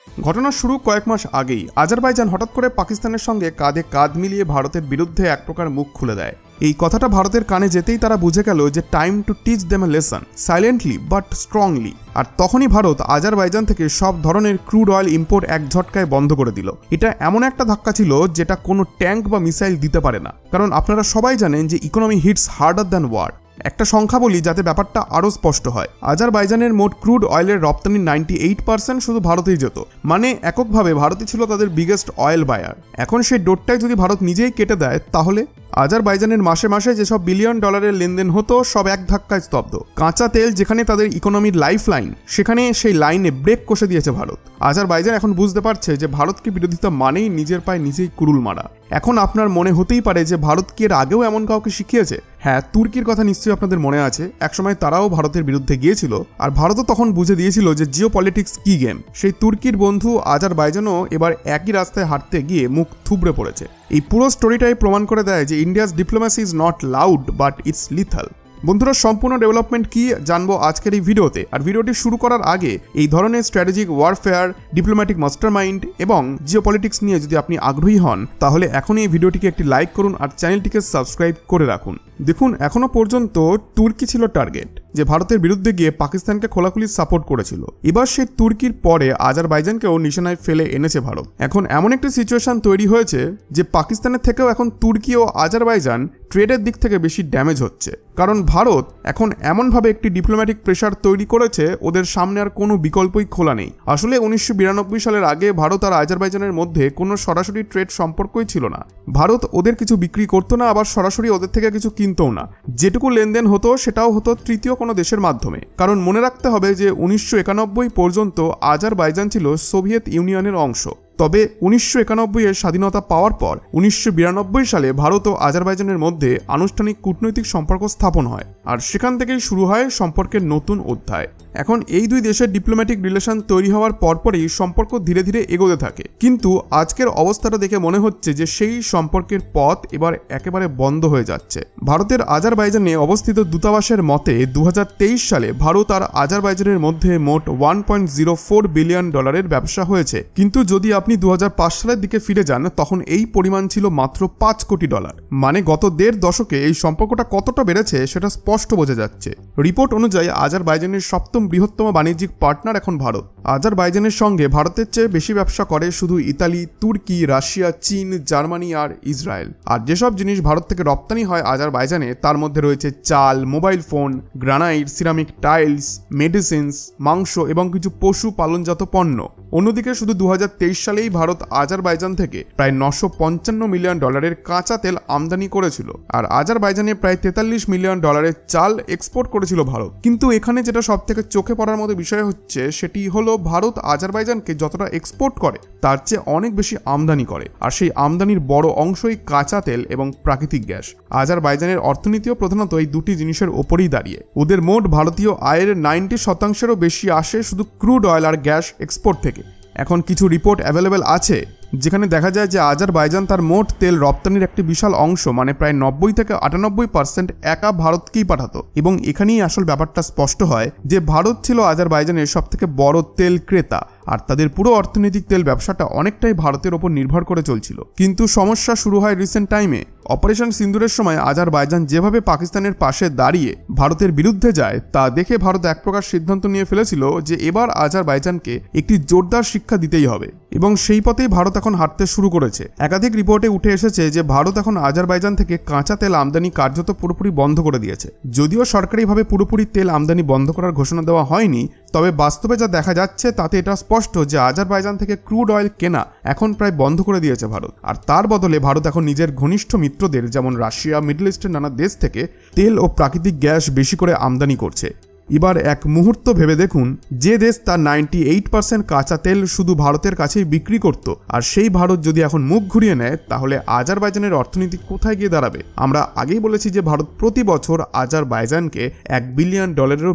ঘটনার শুরু কয়েক মাস আগেই আজারবাইজান হঠাৎ করে পাকিস্তানের সঙ্গে কাঁধে কাঁধ মিলিয়ে ভারতের বিরুদ্ধে এক প্রকার মুখ খুলে দেয়। এই কথাটা ভারতের কানে যেতেই তারা বুঝে গেল যে time to teach them a lesson, silently but strongly. আর তখনই ভারত আজারবাইজান থেকে সব ধরনের ক্রুড অয়েল ইম্পোর্ট এক ঝটকায় বন্ধ করে দিল। এটা এমন একটা ধাক্কা ছিল যেটা কোনো ট্যাঙ্ক বা মিসাইল দিতে পারে না, কারণ আপনারা সবাই জানেন যে economy hits harder than war. একটা সংখ্যা বলি যাতে ব্যাপারটা আরও স্পষ্ট হয়। আজারবাইজানের মোট ক্রুড অয়েলের রপ্তানি 98% শুধু ভারতেই যেত, মানে এককভাবে ভারতই ছিল তাদের বিগেস্ট অয়েল বায়ার। এখন সেই ডোরটাই যদি ভারত নিজেই কেটে দেয়, তাহলে আজারবাইজানের মাসে মাসে যেসব বিলিয়ন ডলারের লেনদেন হতো সব এক ধাক্কায় স্তব্ধ। কাঁচা তেল যেখানে তাদের ইকোনমির লাইফ লাইন, সেখানে সেই লাইনে ব্রেক কষে দিয়েছে ভারত। আজারবাইজান এখন বুঝতে পারছে যে ভারতকে বিরোধিতা মানেই নিজের পায়ে নিজেই কুড়ুল মারা। এখন আপনার মনে হতেই পারে যে ভারত কি এর আগেও এমন কাউকে শিখিয়েছে? হ্যাঁ, তুর্কির কথা নিশ্চয়ই আপনাদের মনে আছে। একসময় তারাও ভারতের বিরুদ্ধে গিয়েছিল, আর ভারতও তখন বুঝে দিয়েছিল যে জিও পলিটিক্স কি গেম। সেই তুর্কির বন্ধু আজারবাইজানও এবার একই রাস্তায় হাঁটতে গিয়ে মুখ থুবড়ে পড়েছে। এই পুরো স্টোরিটাই প্রমাণ করে দেয় যে India's diplomacy is not loud but it's lethal. বন্ধুরা, সম্পূর্ণ ডেভেলপমেন্ট কি জানবো আজকের এই ভিডিওতে। আর ভিডিওটি শুরু করার আগে এই ধরনের স্ট্র্যাটেজিক ওয়ারফেয়ার, ডিপ্লোম্যাটিক মাস্টারমাইন্ড এবং জিওপলিটিক্স নিয়ে যদি আপনি আগ্রহী হন, তাহলে এখনই এই ভিডিওটিকে একটি লাইক করুন আর চ্যানেলটিকে সাবস্ক্রাইব করে রাখুন। দেখুন, এখনো পর্যন্ত তুর্কি ছিল টার্গেট, যে ভারতের বিরুদ্ধে গিয়ে পাকিস্তানকে খোলাখুলি সাপোর্ট করেছিল। এবার সেই তুর্কির পরে আজারবাইজানকেও নিশানায় ফেলে এনেছে ভারত। এখন এমন একটি সিচুয়েশন তৈরি হয়েছে যে পাকিস্তানের থেকেও এখন তুর্কি ও আজারবাইজান ট্রেডের দিক থেকে বেশি ড্যামেজ হচ্ছে, কারণ ভারত এখন এমনভাবে একটি ডিপ্লোম্যাটিক প্রেশার তৈরি করেছে ওদের সামনে আর কোনো বিকল্পই খোলা নেই। আসলে 1992 সালের আগে ভারত আর আজারবাইজানের মধ্যে কোনো সরাসরি ট্রেড সম্পর্কই ছিল না। ভারত ওদের কিছু বিক্রি করতো না, আবার সরাসরি ওদের থেকে কিছু কিনতোও না। যেটুকু লেনদেন হতো সেটাও হতো তৃতীয় কোনো দেশের মাধ্যমে। কারণ মনে রাখতে হবে যে 1991 পর্যন্ত আজারবাইজান ছিল সোভিয়েত ইউনিয়নের অংশ। তবে 1991 স্বাধীনতা পাওয়ার পর 1992 সালে ভারত ও আজারবাইজানের মধ্যে আনুষ্ঠানিক কূটনৈতিক সম্পর্ক স্থাপন হয়, আর সেখান থেকেই শুরু হয় সম্পর্কের নতুন অধ্যায়। এখন এই দুই দেশের ডিপ্লোম্যাটিক রিলেশন তৈরি হওয়ার পরপরই সম্পর্ক ধীরে ধীরে এগোতে থাকে। কিন্তু আজকের অবস্থাটা দেখে মনে হচ্ছে যে সেই সম্পর্কের পথ এবার একেবারে বন্ধ হয়ে যাচ্ছে। ভারতের আজারবাইজানে অবস্থিত দূতাবাসের মতে 2023 সালে ভারত আর আজারবাইজানের মধ্যে মোট $1.04 বিলিয়ন ব্যবসা হয়েছে। কিন্তু যদি আপনি 2005 সালের দিকে ফিরে যান, তখন এই পরিমাণ ছিল মাত্র $5 কোটি। মানে গত দেড় দশকে এই সম্পর্কটা কতটা বেড়েছে সেটা স্পষ্ট বোঝা যাচ্ছে। রিপোর্ট অনুযায়ী আজারবাইজানের সপ্তম বৃহত্তম বাণিজ্যিক পার্টনার এখন ভারত। আজারবাইজানের সঙ্গে ভারতের চেয়ে বেশি ব্যবসা করে শুধু ইতালি, তুর্কি, রাশিয়া, চীন, জার্মানি আর ইসরায়েল। আর যেসব জিনিস ভারত থেকে রপ্তানি হয় আজারবাইজানে, তার মধ্যে রয়েছে চাল, mobile phone, granite, ceramic tiles, medicines, মাংস এবং কিছু পশু পালনজাত পণ্য। অন্যদিকে শুধু 2023 সালেই ভারত আজারবাইজান থেকে প্রায় $955 মিলিয়ন কাঁচা তেল আমদানি করেছিল, আর আজারবাইজানে প্রায় $43 মিলিয়ন চাল এক্সপোর্ট করেছিল ভারত। কিন্তু এখানে যেটা সব থেকে চোখে পড়ার মতো বিষয় হচ্ছে, সেটি হলো ভারত আজারবাইজানকে যতটা এক্সপোর্ট করে তার চেয়ে অনেক বেশি আমদানি করে, আর সেই আমদানির বড় অংশই কাঁচা তেল এবং প্রাকৃতিক গ্যাস। আজারবাইজানের অর্থনীতিও প্রধানত এই দুটি জিনিসের ওপরেই দাঁড়িয়ে। ওদের মোট ভারতীয় আয়ের 90%-ও বেশি আসে শুধু ক্রুড অয়েল আর গ্যাস এক্সপোর্ট থেকে। এখন কিছু রিপোর্ট অ্যাভেলেবেল আছে যেখানে দেখা যায় যে আজারবাইজান তার মোট তেল রপ্তানির একটি বিশাল অংশ, মানে প্রায় 90 থেকে 98% একা ভারতকেই পাঠাতো। এবং এখানেই আসল ব্যাপারটা স্পষ্ট হয় যে ভারত ছিল আজারবাইজানের সব থেকে বড় তেল ক্রেতা, আর তাদের পুরো অর্থনৈতিক তেল ব্যবসাটা অনেকটাই ভারতের ওপর নির্ভর করে চলছিল। কিন্তু সমস্যা শুরু হয় রিসেন্ট টাইমে। অপারেশন সিন্দুরের সময় আজারবাইজান যেভাবে পাকিস্তানের পাশে দাঁড়িয়ে ভারতের বিরুদ্ধে যায়, তা দেখে ভারত এক প্রকার সিদ্ধান্ত নিয়ে ফেলেছিল যে এবার আজারবাইজানকে একটি জোরদার শিক্ষা দিতেই হবে, এবং সেই পথেই ভারত এখন হাঁটতে শুরু করেছে। একাধিক রিপোর্টে উঠে এসেছে যে ভারত এখন আজারবাইজান থেকে কাঁচা তেল আমদানি কার্যত পুরোপুরি বন্ধ করে দিয়েছে। যদিও সরকারিভাবে পুরোপুরি তেল আমদানি বন্ধ করার ঘোষণা দেওয়া হয়নি, তবে বাস্তবে যা দেখা যাচ্ছে তাতে এটা স্পষ্ট যে আজারবাইজান থেকে ক্রুড অয়েল কেনা এখন প্রায় বন্ধ করে দিয়েছে ভারত। আর তার বদলে ভারত এখন নিজের ঘনিষ্ঠ মিত্রদের যেমন রাশিয়া, মিডল ইস্টের নানা দেশ থেকে তেল ও প্রাকৃতিক গ্যাস বেশি করে আমদানি করছে। এবার এক মুহূর্ত ভেবে দেখুন, যে দেশ তার 98% কাঁচা তেল শুধু ভারতের কাছেই বিক্রি করত, আর সেই ভারত যদি এখন মুখ ঘুরিয়ে নেয়, তাহলে আজারবাইজানের অর্থনীতি কোথায় গিয়ে দাঁড়াবে? আমরা আগেই বলেছি যে ভারত প্রতি বছর আজারবাইজানকে $1 বিলিয়ন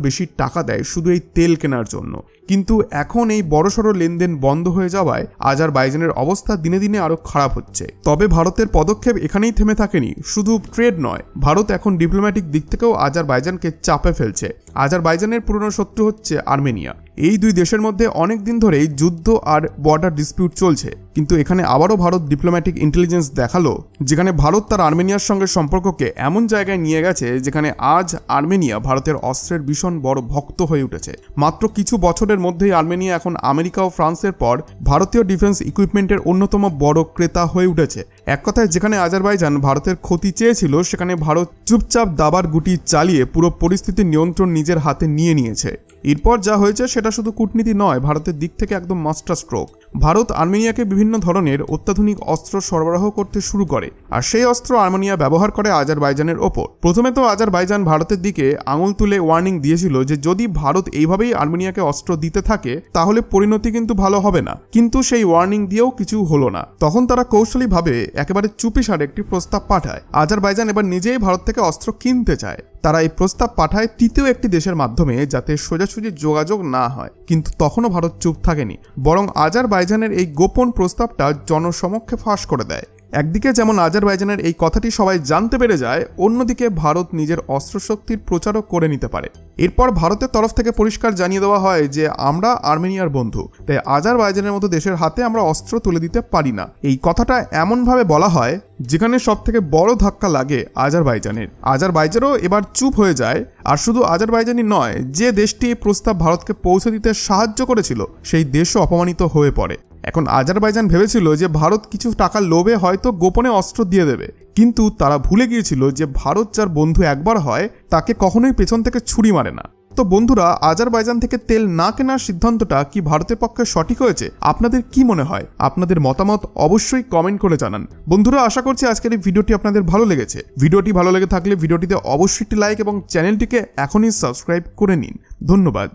বেশি টাকা দেয় শুধু এই তেল কেনার জন্য। কিন্তু এখন এই বড়সড় লেনদেন বন্ধ হয়ে যাওয়ায় আজারবাইজানের অবস্থা দিনে দিনে আরো খারাপ হচ্ছে। তবে ভারতের পদক্ষেপ এখানেই থেমে থাকেনি। শুধু ট্রেড নয়, ভারত এখন ডিপ্লোম্যাটিক দিক থেকেও আজারবাইজানকে চাপে ফেলছে। আজারবাইজানের পুরনো শত্রু হচ্ছে আর্মেনিয়া। এই দুই দেশের মধ্যে অনেক দিন ধরেই যুদ্ধ আর বর্ডার ডিসপিউট চলছে, কিন্তু এখানে আবারও ভারত ডিপ্লোম্যাটিক ইন্টেলিজেন্স দেখালো, যেখানে ভারত তার আর্মেনিয়ার সঙ্গে সম্পর্ককে এমন জায়গায় নিয়ে গেছে যেখানে আজ আর্মেনিয়া ভারতের অস্ত্রের ভীষণ বড় ভক্ত হয়ে উঠেছে। মাত্র কিছু বছরের মধ্যেই আর্মেনিয়া এখন আমেরিকা ও ফ্রান্সের পর ভারতীয় ডিফেন্স ইকুইপমেন্টের অন্যতম বড় ক্রেতা হয়ে উঠেছে। এক কথায় যেখানে আজারবাইজান ভারতের ক্ষতি চেয়েছিল, সেখানে ভারত চুপচাপ দাবার গুটি চালিয়ে পুরো পরিস্থিতির নিয়ন্ত্রণ নিজের হাতে নিয়ে নিয়েছে। এরপর যা হয়েছে সেটা শুধু কূটনীতি নয়, ভারতের দিক থেকে একদম মাস্টার স্ট্রোক। ভারত আর্মেনিয়াকে বিভিন্ন ধরনের অত্যাধুনিক অস্ত্র সরবরাহ করতে শুরু করে, আর সেই অস্ত্র আর্মেনিয়া ব্যবহার করে আজারবাইজানের ওপর। প্রথমে তো আজারবাইজান ভারতের দিকে আঙুল তুলে ওয়ার্নিং দিয়েছিল যে যদি ভারত এইভাবেই আর্মেনিয়াকে অস্ত্র দিতে থাকে তাহলে পরিণতি কিন্তু ভালো হবে না, কিন্তু সেই ওয়ার্নিং দিয়েও কিছু হলো না। তখন তারা কৌশলীভাবে একেবারে চুপিসারে একটি প্রস্তাব পাঠায়। আজারবাইজান এবার নিজেই ভারত থেকে অস্ত্র কিনতে চায়। তারা এই প্রস্তাব পাঠায় তৃতীয় একটি দেশের মাধ্যমে, যাতে সোজাসুজি যোগাযোগ না হয়। কিন্তু তখনও ভারত চুপ থাকেনি, বরং আজারবাইজানের এই গোপন প্রস্তাবটা জনসমক্ষে ফাঁস করে দেয়। একদিকে যেমন আজারবাইজানের এই কথাটি সবাই জানতে পেরে যায়, অন্যদিকে ভারত নিজের অস্ত্রশক্তির প্রচারও করে নিতে পারে। এরপর ভারতের তরফ থেকে পরিষ্কার জানিয়ে দেওয়া হয় যে আমরা আর্মেনিয়ার বন্ধু, তাই আজারবাইজানের মতো দেশের হাতে আমরা অস্ত্র তুলে দিতে পারি না। এই কথাটা এমনভাবে বলা হয় যেখানে সব থেকে বড় ধাক্কা লাগে আজারবাইজানের। আজারবাইজানও এবার চুপ হয়ে যায়। আর শুধু আজারবাইজানই নয়, যে দেশটি এই প্রস্তাব ভারতকে পৌঁছে দিতে সাহায্য করেছিল সেই দেশও অপমানিত হয়ে পড়ে। এখন আজারবাইজান ভেবেছিল যে ভারত কিছু টাকার লোভে হয়তো গোপনে অস্ত্র দিয়ে দেবে, কিন্তু তারা ভুলে গিয়েছিল যে ভারত যার বন্ধু একবার হয় তাকে কখনোই পেছন থেকে ছুরি মারে না। তো বন্ধুরা, আজারবাইজান থেকে তেল না কেনার সিদ্ধান্তটা কি ভারতের পক্ষে সঠিক হয়েছে? আপনাদের কি মনে হয়? আপনাদের মতামত অবশ্যই কমেন্ট করে জানান। বন্ধুরা, আশা করছি আজকের এই ভিডিওটি আপনাদের ভালো লেগেছে। ভিডিওটি ভালো লেগে থাকলে ভিডিওটিতে অবশ্যই একটি লাইক এবং চ্যানেলটিকে এখনই সাবস্ক্রাইব করে নিন। ধন্যবাদ।